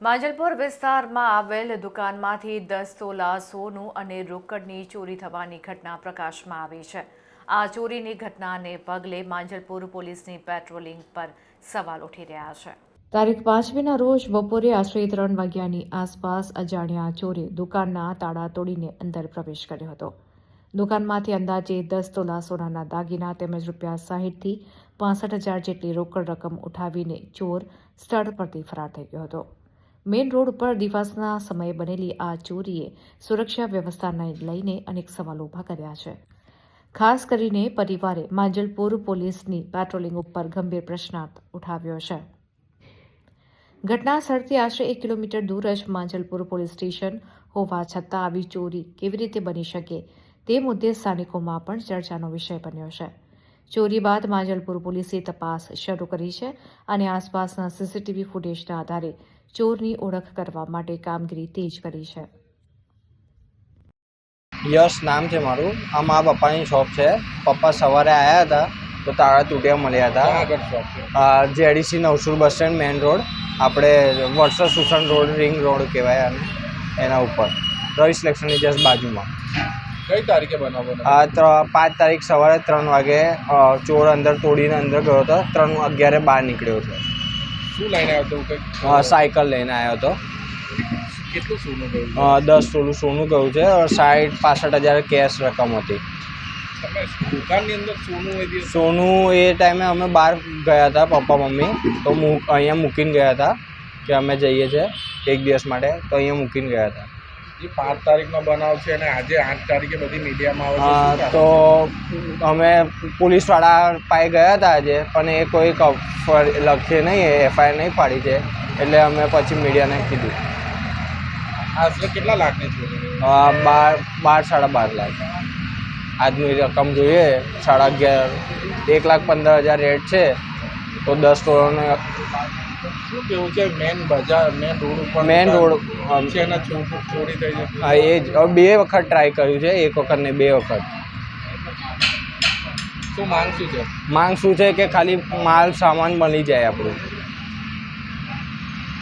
માંજલપુર વિસ્તારમાં આવેલ દુકાનમાંથી 10 તોલા સોનું અને રોકડની ચોરી થવાની ઘટના પ્રકાશમાં આવી છે। આ ચોરીની ઘટનાને પગલે માંજલપુર પોલીસની પેટ્રોલિંગ પર સવાલ ઉઠી રહ્યા છે। તારીખ 5મીના રોજ બપોરે આશરે 3 વાગ્યાની આસપાસ અજાણ્યા ચોરે દુકાનના તાળા તોડીને અંદર પ્રવેશ કર્યો હતો। દુકાનમાંથી અંદાજે 10 તોલા સોનાના દાગીના તેમજ ₹60 થી 65,000 જેટલી રોકડ રકમ ઉઠાવીને ચોર સ્થળ પરથી ફરાર થઈ ગયો હતો। મેઇન રોડ પર દિવસના સમયે બનેલી આ ચોરીએ સુરક્ષા વ્યવસ્થાને લઈને અનેક સવાલો ઊભા કર્યા છે। ખાસ કરીને પરિવારે માંજલપુર પોલીસની પેટ્રોલિંગ ઉપર ગંભીર પ્રશ્નાર્થ ઉઠાવ્યો છે। ઘટના સ્થળથી આશરે 1 કિલોમીટર દૂર જ માંજલપુર પોલીસ સ્ટેશન હોવા છતાં આવી ચોરી કેવી રીતે બની શકે તે મુદ્દે સ્થાનિકોમાં પણ ચર્ચાનો વિષય બન્યો છે। ચોરી બાદ માંજલપુર પોલીસે તપાસ શરૂ કરી છે અને આસપાસના સીસીટીવી ફૂટેજના આધારે ચોરની ઓળખ કરવા માટે કામગીરી તેજ કરી છે। યશ નામ છે મારું। આ મારા પપ્પાની શોપ છે। પપ્પા સવારે આવ્યા હતા તો તાળા તૂટ્યા મળ્યા હતા। JDC Navsur bus stand main road, આપણે Vadsar Susen road ring road કહેવાય અને એના ઉપર રવિ સિલેક્શનની જસ્ટ બાજુમાં। કઈ તારીખે બનાવો? 5 તારીખ સવારે 3 વાગે ચોર અંદર તોડીને અંદર ગયો હતો। 3:11 બહાર નીકળ્યો છે। શું લઈને આવ્યો હતો? સાયકલ લઈને આવ્યો હતો। કેટલું સોનું ગયું? 10 તોલું સોનું ગયું છે। 65,000 કેશ રકમ હતી। તમે દુકાનની અંદર સોનું એ ટાઈમે અમે બહાર ગયા હતા, પપ્પા મમ્મી તો અહીંયા મૂકીને ગયા હતા કે અમે જઈએ છીએ એક દિવસ માટે, તો અહીંયા મૂકીને ગયા હતા। જે 5 તારીખનો બનાવ છે અને આજે 8 તારીખે બધી મીડિયામાં આવે છે, તો અમે પોલીસવાળા પાસે ગયા હતા આજે, પણ એ કોઈ લખે નહીં, એફઆઈઆર નહીં પાડી છે, એટલે અમે પછી મીડિયાને કીધું। આશરે કેટલા લાખની ચોરી? 12-12.5 લાખ આજની રકમ જોઈએ। 11.5 1,15,000 રેટ છે, તો 10 તોલાનો શું કેવું છે? મેન બજાર મેન રોડ ઉપર છે ને ચોરી થઈ છે? હા, એ જ 2 વખત ટ્રાય કર્યું છે, 1 વખત નહીં 2 વખત। શું માંગ શું છે? માંગ શું છે કે ખાલી માલ સામાન બની જાય આપણું।